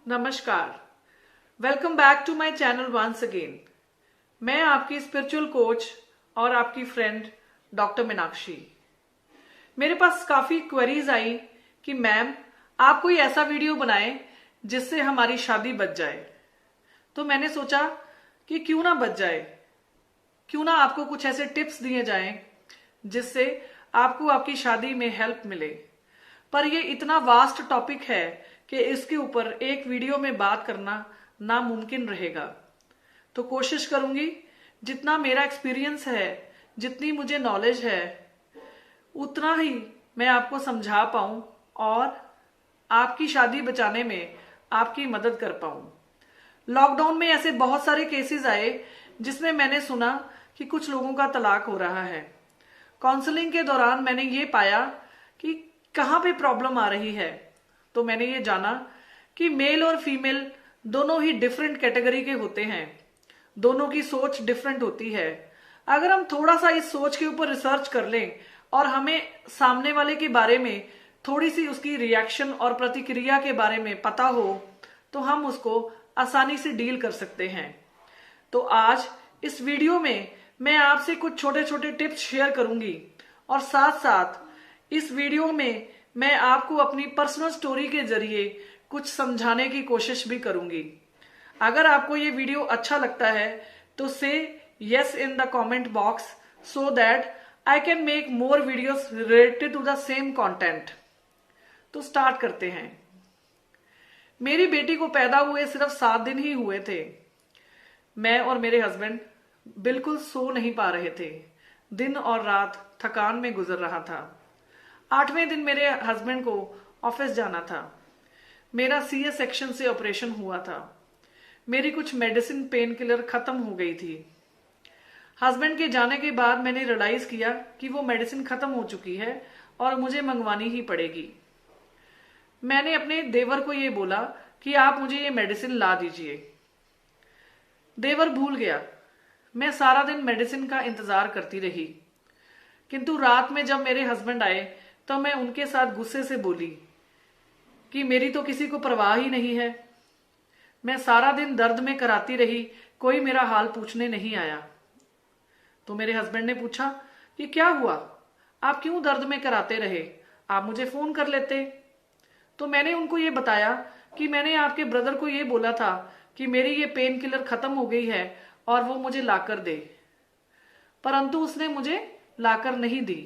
नमस्कार, welcome back to my channel once again. मैं आपकी स्पिरिचुअल कोच और आपकी फ्रेंड डॉक्टर मीनाक्षी। मेरे पास काफी क्वेरीज आई कि मैम आप कोई ऐसा वीडियो बनाएं जिससे हमारी शादी बच जाए। तो मैंने सोचा कि क्यों ना बच जाए, क्यों ना आपको कुछ ऐसे टिप्स दिए जाएं जिससे आपको आपकी शादी में हेल्प मिले। पर यह इतना वास्ट टॉपिक है कि इसके ऊपर एक वीडियो में बात करना नामुमकिन रहेगा। तो कोशिश करूंगी जितना मेरा एक्सपीरियंस है, जितनी मुझे नॉलेज है, उतना ही मैं आपको समझा पाऊं और आपकी शादी बचाने में आपकी मदद कर पाऊं। लॉकडाउन में ऐसे बहुत सारे केसेस आए जिसमें मैंने सुना कि कुछ लोगों का तलाक हो रहा है। काउंसलिंग के दौरान मैंने ये पाया कि कहाँ पे प्रॉब्लम आ रही है। तो मैंने ये जाना कि मेल और फीमेल दोनों ही डिफरेंट कैटेगरी के होते हैं, दोनों की सोच डिफरेंट होती है। अगर हम थोड़ा सा इस सोच के ऊपर रिसर्च कर लें और हमें सामने वाले के बारे में थोड़ी सी उसकी रिएक्शन और प्रतिक्रिया के बारे में पता हो तो हम उसको आसानी से डील कर सकते हैं। तो आज इस वीडियो में मैं आपसे कुछ छोटे छोटे टिप्स शेयर करूंगी और साथ साथ इस वीडियो में मैं आपको अपनी पर्सनल स्टोरी के जरिए कुछ समझाने की कोशिश भी करूंगी। अगर आपको ये वीडियो अच्छा लगता है तो से yes in the comment box so that I can make more videos related to the same content. तो स्टार्ट करते हैं। मेरी बेटी को पैदा हुए सिर्फ 7 दिन ही हुए थे। मैं और मेरे हस्बैंड बिल्कुल सो नहीं पा रहे थे। दिन और रात थकान में गुजर रहा था। 8वें दिन मेरे हस्बैंड को ऑफिस जाना था। मेरा सीए सेक्शन से ऑपरेशन हुआ था। मेरी कुछ मेडिसिन पेन किलर खत्म हो गई थी। हस्बैंड के जाने के बाद मैंने रियलाइज किया कि वो मेडिसिन खत्म हो चुकी है और मुझे मंगवानी ही पड़ेगी। मैंने अपने देवर को ये बोला कि आप मुझे ये मेडिसिन ला दीजिए। देवर भूल गया। मैं सारा दिन मेडिसिन का इंतजार करती रही, किंतु रात में जब मेरे हस्बैंड आए तो मैं उनके साथ गुस्से से बोली कि मेरी तो किसी को परवाह ही नहीं है। मैं सारा दिन दर्द में कराती रही, कोई मेरा हाल पूछने नहीं आया। तो मेरे हस्बैंड ने पूछा कि क्या हुआ, आप क्यों दर्द में कराते रहे, आप मुझे फोन कर लेते। तो मैंने उनको ये बताया कि मैंने आपके ब्रदर को ये बोला था कि मेरी ये पेन किलर खत्म हो गई है और वो मुझे लाकर दे, परंतु उसने मुझे लाकर नहीं दी।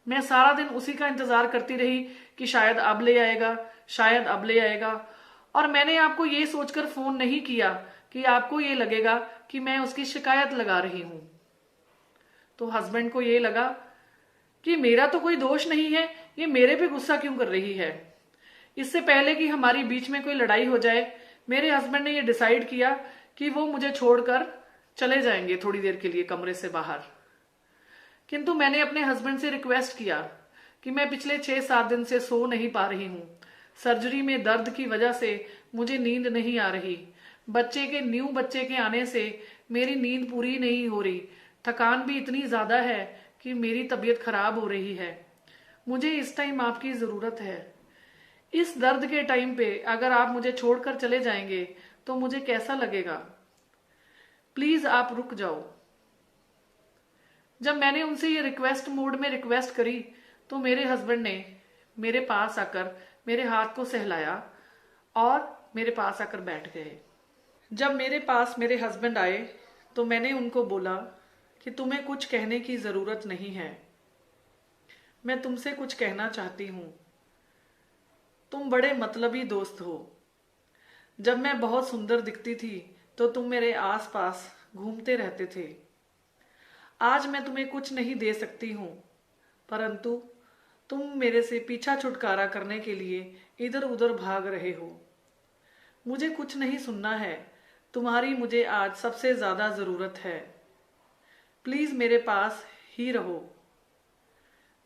मैं सारा दिन उसी का इंतजार करती रही कि शायद अब ले आएगा, शायद अब ले आएगा। और मैंने आपको ये सोचकर फोन नहीं किया कि आपको ये लगेगा कि मैं उसकी शिकायत लगा रही हूं। तो हस्बैंड को ये लगा कि मेरा तो कोई दोष नहीं है, ये मेरे पे गुस्सा क्यों कर रही है। इससे पहले कि हमारी बीच में कोई लड़ाई हो जाए, मेरे हस्बैंड ने ये डिसाइड किया कि वो मुझे छोड़कर चले जाएंगे थोड़ी देर के लिए कमरे से बाहर। किंतु मैंने अपने हस्बैंड से रिक्वेस्ट किया कि मैं पिछले 6-7 दिन से सो नहीं पा रही हूँ। सर्जरी में दर्द की वजह से मुझे नींद नहीं आ रही। न्यू बच्चे के आने से मेरी नींद पूरी नहीं हो रही। थकान भी इतनी ज्यादा है कि मेरी तबीयत खराब हो रही है। मुझे इस टाइम आपकी जरूरत है। इस दर्द के टाइम पे अगर आप मुझे छोड़कर चले जाएंगे तो मुझे कैसा लगेगा। प्लीज आप रुक जाओ। जब मैंने उनसे ये रिक्वेस्ट मोड में रिक्वेस्ट करी तो मेरे हस्बैंड ने मेरे पास आकर मेरे हाथ को सहलाया और मेरे पास आकर बैठ गए। जब मेरे पास मेरे हस्बैंड आए तो मैंने उनको बोला कि तुम्हें कुछ कहने की जरूरत नहीं है, मैं तुमसे कुछ कहना चाहती हूं। तुम बड़े मतलबी दोस्त हो। जब मैं बहुत सुंदर दिखती थी तो तुम मेरे आसपास घूमते रहते थे। आज मैं तुम्हें कुछ नहीं दे सकती हूँ, परंतु तुम मेरे से पीछा छुटकारा करने के लिए इधर उधर भाग रहे हो। मुझे कुछ नहीं सुनना है, तुम्हारी मुझे आज सबसे ज्यादा जरूरत है। प्लीज मेरे पास ही रहो।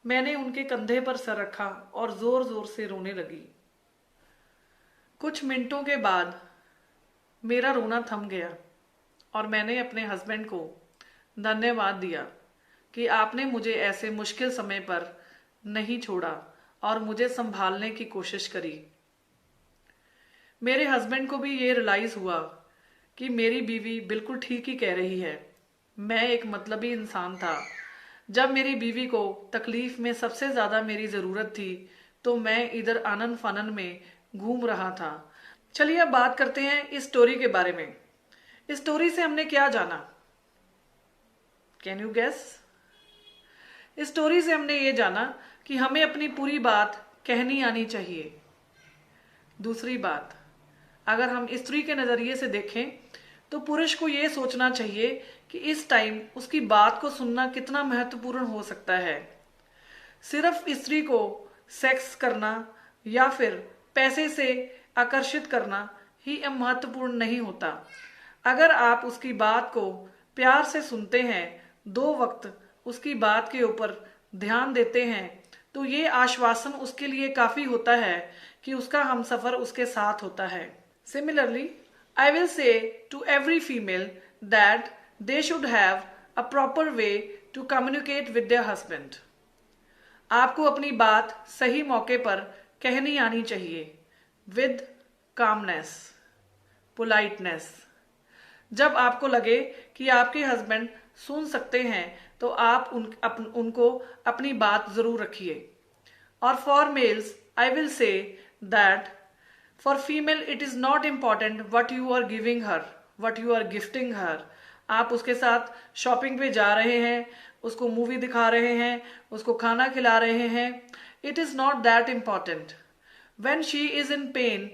मैंने उनके कंधे पर सर रखा और जोर जोर से रोने लगी। कुछ मिनटों के बाद मेरा रोना थम गया और मैंने अपने हस्बैंड को धन्यवाद दिया कि आपने मुझे ऐसे मुश्किल समय पर नहीं छोड़ा और मुझे संभालने की कोशिश करी। मेरे हस्बैंड को भी ये रियलाइज हुआ कि मेरी बीवी बिल्कुल ठीक ही कह रही है। मैं एक मतलबी इंसान था। जब मेरी बीवी को तकलीफ में सबसे ज्यादा मेरी जरूरत थी तो मैं इधर आनन फानन में घूम रहा था। चलिए अब बात करते हैं इस स्टोरी के बारे में। इस स्टोरी से हमने क्या जाना? Can you guess? इस स्टोरी से हमने ये जाना कि हमें अपनी पूरी बात कहनी आनी चाहिए। दूसरी बात, अगर हम स्त्री के नजरिए से देखें तो पुरुष को यह सोचना चाहिए कि इस टाइम उसकी बात को सुनना कितना महत्वपूर्ण हो सकता है। सिर्फ स्त्री को सेक्स करना या फिर पैसे से आकर्षित करना ही महत्वपूर्ण नहीं होता। अगर आप उसकी बात को प्यार से सुनते हैं, 2 वक्त उसकी बात के ऊपर ध्यान देते हैं, तो ये आश्वासन उसके लिए काफी होता है कि उसका हमसफर उसके साथ होता है। Similarly, I will say to every female that they should have a proper way to communicate with their husband. आपको अपनी बात सही मौके पर कहनी आनी चाहिए, with calmness, politeness. जब आपको लगे कि आपके हस्बैंड सुन सकते हैं तो आप उनको अपनी बात जरूर रखिए। और for males I will say that for female it is not important what you are giving her, what you are gifting her. आप उसके साथ शॉपिंग पे जा रहे हैं, उसको मूवी दिखा रहे हैं, उसको खाना खिला रहे हैं, it is not that important. When she is in pen,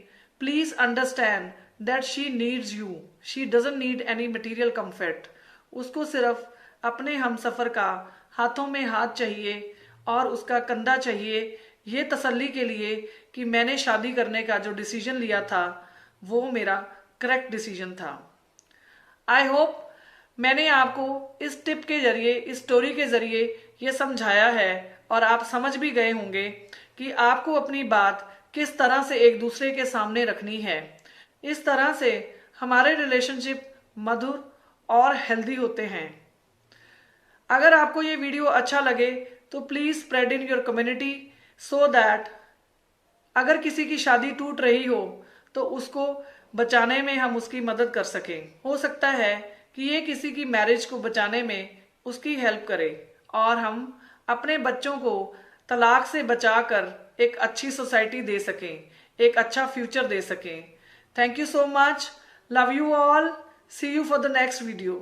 please understand that she needs you, she doesn't need any material comfort. उसको सिर्फ अपने हमसफर का हाथों में हाथ चाहिए और उसका कंधा चाहिए, ये तसल्ली के लिए कि मैंने शादी करने का जो डिसीजन लिया था वो मेरा करेक्ट डिसीजन था। आई होप मैंने आपको इस टिप के जरिए, इस स्टोरी के जरिए ये समझाया है और आप समझ भी गए होंगे कि आपको अपनी बात किस तरह से एक दूसरे के सामने रखनी है। इस तरह से हमारे रिलेशनशिप मधुर और हेल्दी होते हैं। अगर आपको ये वीडियो अच्छा लगे तो please spread in your community so that अगर किसी की शादी टूट रही हो तो उसको बचाने में हम उसकी मदद कर सकें। हो सकता है कि ये किसी की मैरिज को बचाने में उसकी हेल्प करे और हम अपने बच्चों को तलाक से बचाकर एक अच्छी सोसाइटी दे सकें, एक अच्छा फ्यूचर दे सकें। Thank you so much, love you all, see you for the next video.